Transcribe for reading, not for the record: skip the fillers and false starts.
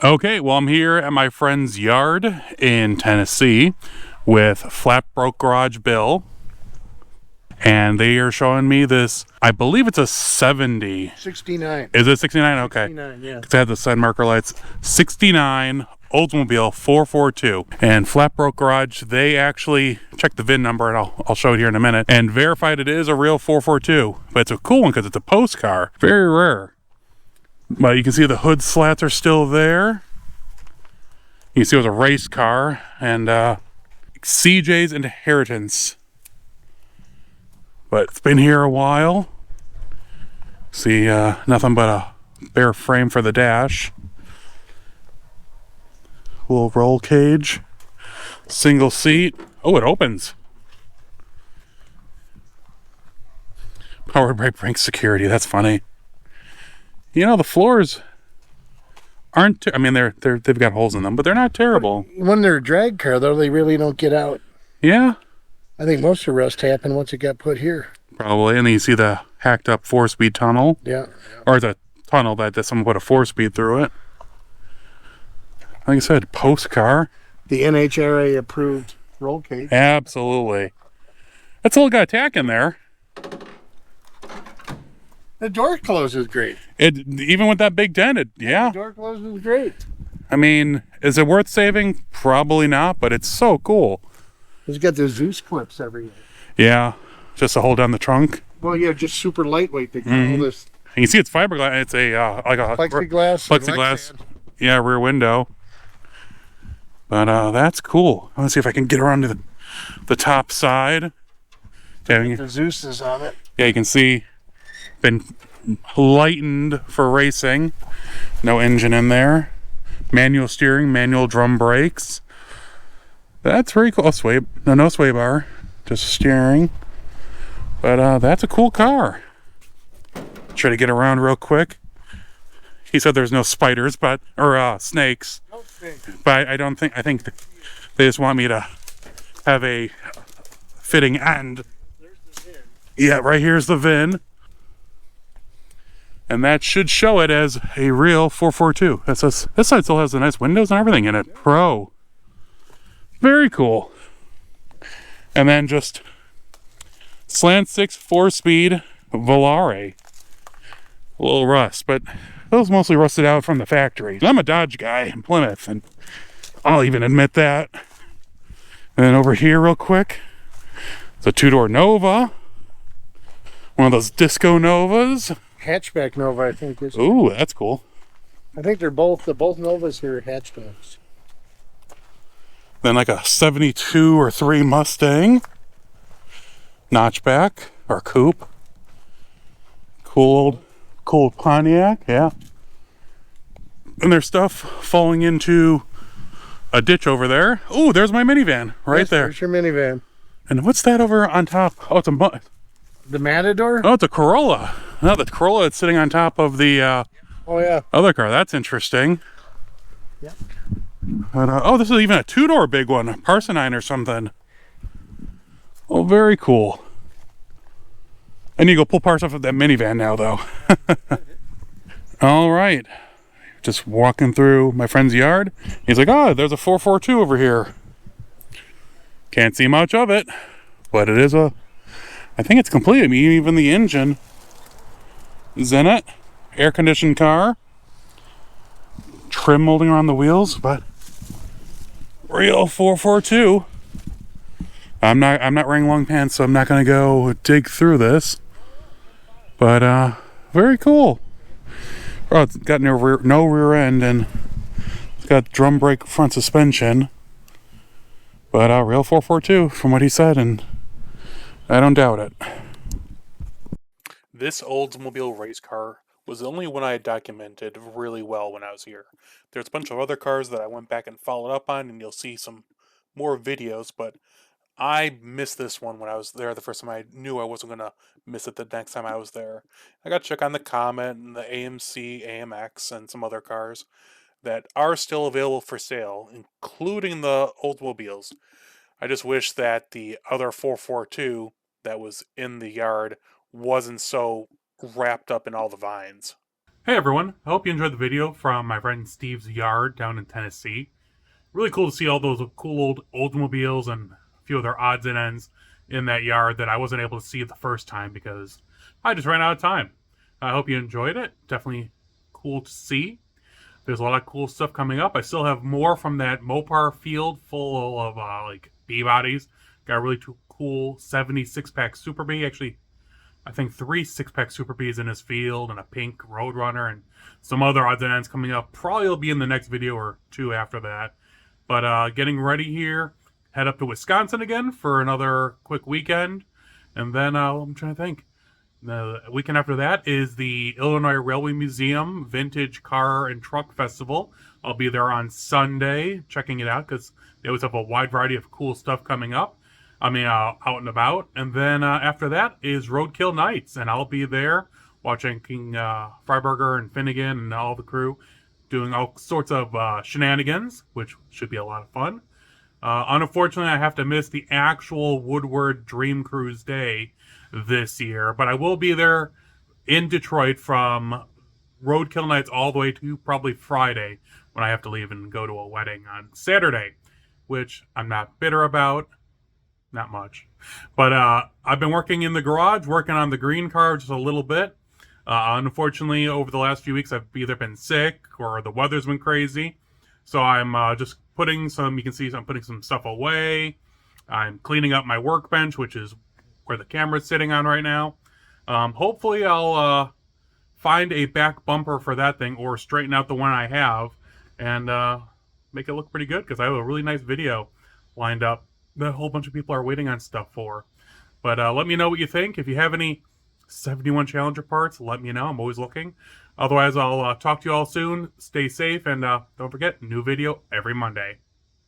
Okay, well, I'm here at my friend's yard in Tennessee with Flatbroke Garage Bill, and they are showing me this. I believe it's a 70. 69. Is it 69? Okay. 69, yeah. Because I had the side marker lights. 69 Oldsmobile 442. And Flatbroke Garage, they actually checked the VIN number, and I'll show it here in a minute, and verified it is a real 442. But it's a cool one because it's a post car. Very rare. But you can see the hood slats are still there. You can see it was a race car, and CJ's Inheritance. But it's been here a while. See, nothing but a bare frame for the dash. Little roll cage. Single seat. Oh, it opens. Powered by brake security. That's funny. You know, the floors aren't. I mean, they've got holes in them, but they're not terrible. When they're a drag car, though, they really don't get out. Yeah, I think most of the rust happened once it got put here. probably. And then you see the hacked up 4-speed tunnel, Yeah. or the tunnel that someone put a 4-speed through it. Like I said, post car. The NHRA approved roll cage. Absolutely. That's a little got a tack in there. The door closes great. It even with that big dent. Yeah. The door closes great. I mean, is it worth saving? Probably not, but it's so cool. It's got the Zeus clips everywhere. Yeah, just to hold down the trunk. Well, yeah, just super lightweight. They can hold this And you see it's fiberglass. It's a like a plexiglass. plexiglass. Yeah, rear window. But that's cool. I want to see if I can get around to the top side. Yeah, The Zeus is on it. yeah, you can see been lightened for racing. No engine in there. Manual steering, manual drum brakes. That's very cool. Oh, sway, no sway bar, just steering. But that's a cool car. Try to get around real quick. He said there's no spiders, or snakes. No snakes. But I don't think. I think they just want me to have a fitting end. There's the VIN. Yeah, right here's the VIN. And that should show it as a real 442. This side still has the nice windows and everything in it. Pro. Very cool. And then just slant 6 4-speed Volare. A little rust, but those mostly rusted out from the factory. I'm a Dodge guy in Plymouth, and I'll even admit that. And then over here real quick, it's a 2-door Nova. One of those Disco Novas. Hatchback Nova, I think. Ooh, that's cool. I think they're both Novas here are hatchbacks. Then like a 72 or 3 Mustang. Notchback or coupe. Cool Pontiac, yeah. And there's stuff falling into a ditch over there. Ooh, there's my minivan right there. There's your minivan. And what's that over on top? Oh, it's The Matador? it's a Corolla. No, the Corolla that's sitting on top of the Oh, yeah. other car. That's interesting. Yep. But, this is even a 2-door big one, a Parsenine or something. Oh, very cool. I need to go pull parts off of that minivan now, though. All right. Just walking through my friend's yard. He's like, oh, there's a 442 over here. Can't see much of it, but it is I think it's complete. I mean, even the engine is in it. Air-conditioned car. Trim molding around the wheels, but real 442. I'm not wearing long pants, so I'm not gonna go dig through this. But very cool. Oh, it's got no rear end, and it's got drum brake front suspension. But real 442 from what he said, and I don't doubt it. This Oldsmobile race car was the only one I had documented really well when I was here. There's a bunch of other cars that I went back and followed up on, and you'll see some more videos, but I missed this one when I was there the first time. I knew I wasn't going to miss it the next time I was there. I got to check on the Comet and the AMC, AMX, and some other cars that are still available for sale, including the Oldsmobiles. I just wish that the other 442 that was in the yard wasn't so wrapped up in all the vines. Hey everyone, I hope you enjoyed the video from my friend Steve's yard down in Tennessee. Really cool to see all those cool old Oldsmobiles and a few of their odds and ends in that yard that I wasn't able to see the first time because I just ran out of time. I hope you enjoyed it. Definitely cool to see. There's a lot of cool stuff coming up. I still have more from that Mopar field full of like bee bodies. Got a really cool 76-pack Super Bee. Actually, I think 3 6-pack Super Bees in his field and a pink Roadrunner and some other odds and ends coming up. Probably will be in the next video or two after that. But getting ready here, head up to Wisconsin again for another quick weekend. And then I'm trying to think. The weekend after that is the Illinois Railway Museum Vintage Car and Truck Festival. I'll be there on Sunday checking it out because they always have a wide variety of cool stuff coming up. Out and about. And then after that is Roadkill Nights, and I'll be there watching King Freiberger and Finnegan and all the crew doing all sorts of shenanigans, which should be a lot of fun. Unfortunately, I have to miss the actual Woodward Dream Cruise Day this year, but I will be there in Detroit from Roadkill Nights all the way to probably Friday when I have to leave and go to a wedding on Saturday, which I'm not bitter about. Not much. But I've been working in the garage, working on the green car just a little bit. Unfortunately, over the last few weeks, I've either been sick or the weather's been crazy. So I'm just putting some, you can see I'm putting some stuff away. I'm cleaning up my workbench, which is where the camera's sitting on right now. Hopefully I'll find a back bumper for that thing or straighten out the one I have and make it look pretty good because I have a really nice video lined up that a whole bunch of people are waiting on stuff for. But let me know what you think. If you have any 71 Challenger parts, let me know. I'm always looking. Otherwise, I'll talk to you all soon. Stay safe, and don't forget, new video every Monday.